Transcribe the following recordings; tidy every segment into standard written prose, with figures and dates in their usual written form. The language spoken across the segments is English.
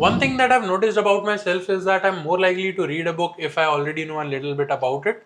One thing that I've noticed about myself is that I'm more likely to read a book if I already know a little bit about it,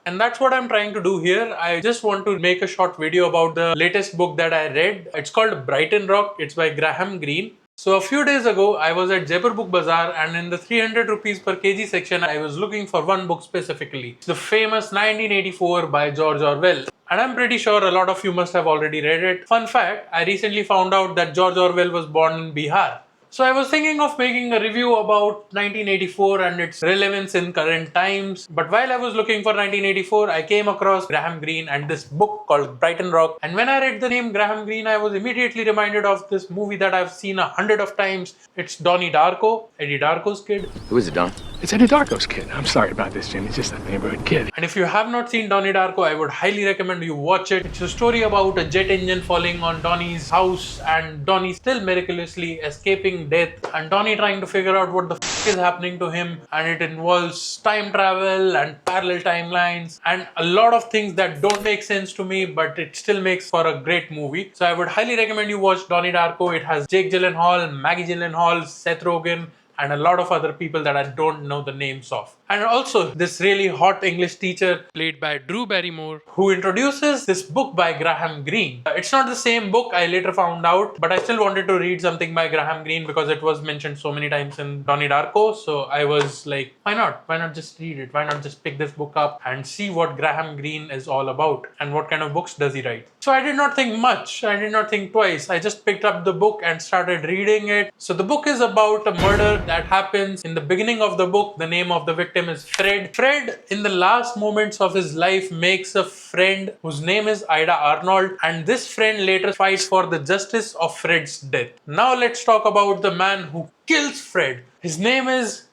and that's what I'm trying to do here. I just want to make a short video about the latest book that I read. It's called Brighton Rock. It's by Graham Greene. So a few days ago, I was at Jaipur Book Bazaar, and in the 300 rupees per kg section, I was looking for one book specifically, the famous 1984 by George Orwell. And I'm pretty sure a lot of you must have already read it. Fun fact, I recently found out that George Orwell was born in Bihar. So I was thinking of making a review about 1984 and its relevance in current times. But while I was looking for 1984, I came across Graham Greene and this book called Brighton Rock. And when I read the name Graham Greene, I was immediately reminded of this movie that I've seen 100 of times. It's Donnie Darko, Eddie Darko's kid. Who is it, Don? It's Eddie Darko's kid. I'm sorry about this, Jim. He's just a neighborhood kid. And if you have not seen Donnie Darko, I would highly recommend you watch it. It's a story about a jet engine falling on Donnie's house and Donnie still miraculously escaping death and Donnie trying to figure out what the is happening to him, and it involves time travel and parallel timelines and a lot of things that don't make sense to me, but it still makes for a great movie. So I would highly recommend you watch Donnie Darko. It has Jake Gyllenhaal, Maggie Gyllenhaal, Seth Rogen, and a lot of other people that I don't know the names of. And also this really hot English teacher played by Drew Barrymore, who introduces this book by Graham Greene. It's not the same book, I later found out, but I still wanted to read something by Graham Greene because it was mentioned so many times in Donnie Darko. So I was like, why not? Why not just read it? Why not just pick this book up and see what Graham Greene is all about and what kind of books does he write? So I did not think much. I did not think twice. I just picked up the book and started reading it. So the book is about a murder that happens. In the beginning of the book, the name of the victim is Fred. Fred, in the last moments of his life, makes a friend whose name is Ida Arnold, and this friend later fights for the justice of Fred's death. Now let's talk about the man who kills Fred. His name is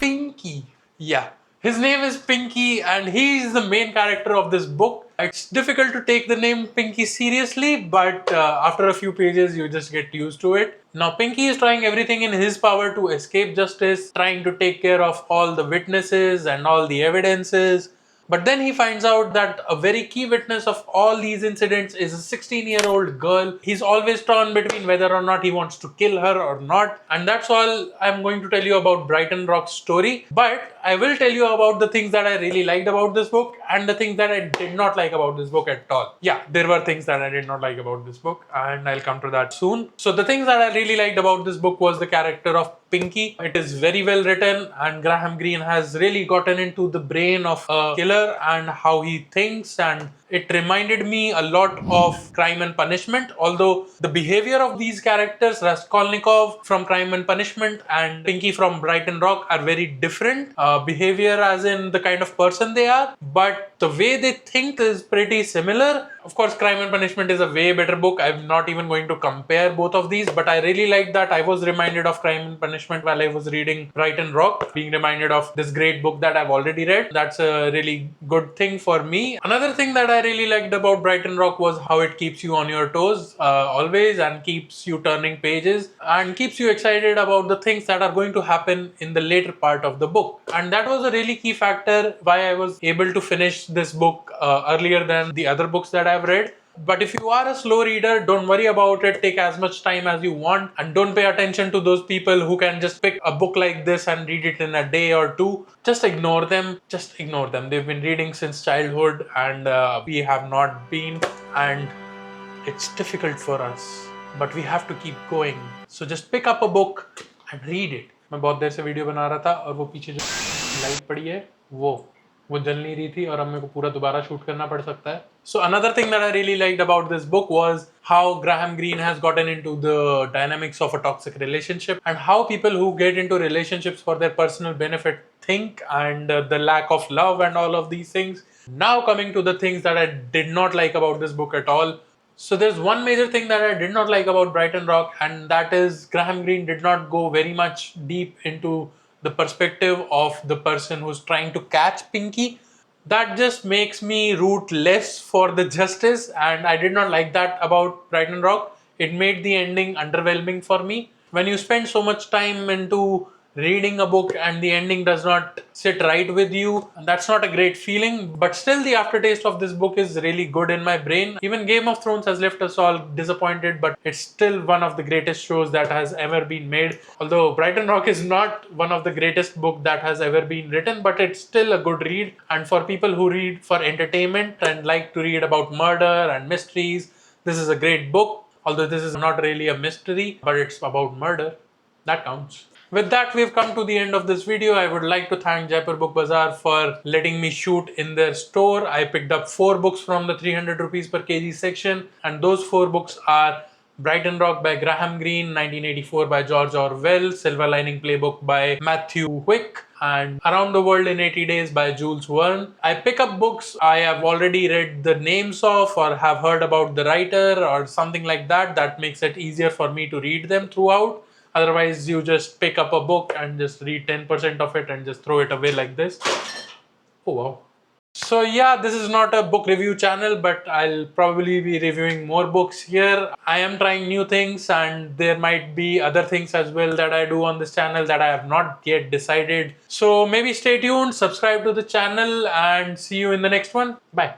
Pinky. Yeah, his name is Pinky, and he is the main character of this book. It's difficult to take the name Pinky seriously, but after a few pages, you just get used to it. Now, Pinky is trying everything in his power to escape justice, trying to take care of all the witnesses and all the evidences. But then he finds out that a very key witness of all these incidents is a 16-year-old girl. He's always torn between whether or not he wants to kill her or not. And that's all I'm going to tell you about Brighton Rock's story. But I will tell you about the things that I really liked about this book and the things that I did not like about this book at all. Yeah, there were things that I did not like about this book, and I'll come to that soon. So the things that I really liked about this book was the character of Pinky. It is very well written, and Graham Greene has really gotten into the brain of a killer and how he thinks, and it reminded me a lot of Crime and Punishment, although the behavior of these characters, Raskolnikov from Crime and Punishment and Pinky from Brighton Rock, are very different. Behavior as in the kind of person they are, but the way they think is pretty similar. Of course, Crime and Punishment is a way better book. I'm not even going to compare both of these, but I really like that I was reminded of Crime and Punishment while I was reading Brighton Rock, being reminded of this great book that I've already read. That's a really good thing for me. Another thing that I really liked about Brighton Rock was how it keeps you on your toes always, and keeps you turning pages and keeps you excited about the things that are going to happen in the later part of the book. And that was a really key factor why I was able to finish this book earlier than the other books that I've read. But if you are a slow reader, don't worry about it. Take as much time as you want and don't pay attention to those people who can just pick a book like this and read it in a day or two. Just ignore them. Just ignore them. They've been reading since childhood, and we have not been, and it's difficult for us, but we have to keep going. So just pick up a book and read it. मैं बहुत देर से video बना रहा था और वो पीछे जो लाइट पड़ी है वो जल नहीं रही थी और अब मेरे को पूरा दोबारा शूट करना पड़ सकता है. So another thing that I really liked about this book was how Graham Greene has gotten into the dynamics of a toxic relationship and how people who get into relationships for their personal benefit think, and the lack of love and all of these things. Now coming to the things that I did not like about this book at all. So there's one major thing that I did not like about Brighton Rock, and that is Graham Greene did not go very much deep into the perspective of the person who's trying to catch Pinky. That just makes me root less for the justice, and I did not like that about Brighton Rock. It made the ending underwhelming for me. When you spend so much time into reading a book and the ending does not sit right with you, and that's not a great feeling. But still, the aftertaste of this book is really good in my brain. Even Game of Thrones has left us all disappointed, but it's still one of the greatest shows that has ever been made. Although Brighton Rock is not one of the greatest book that has ever been written, but it's still a good read. And for people who read for entertainment and like to read about murder and mysteries, this is a great book. Although this is not really a mystery, but it's about murder. That counts. With that, we've come to the end of this video. I would like to thank Jaipur Book Bazaar for letting me shoot in their store. I picked up 4 books from the 300 rupees per kg section, and those 4 books are Brighton Rock by Graham Greene, 1984 by George Orwell, Silver Lining Playbook by Matthew Wick, and Around the World in 80 Days by Jules Verne. I pick up books I have already read the names of or have heard about the writer or something like that. That makes it easier for me to read them throughout. Otherwise, you just pick up a book and just read 10% of it and just throw it away like this. Oh wow. So yeah, this is not a book review channel, but I'll probably be reviewing more books here. I am trying new things and there might be other things as well that I do on this channel that I have not yet decided. So maybe stay tuned, subscribe to the channel, and see you in the next one. Bye.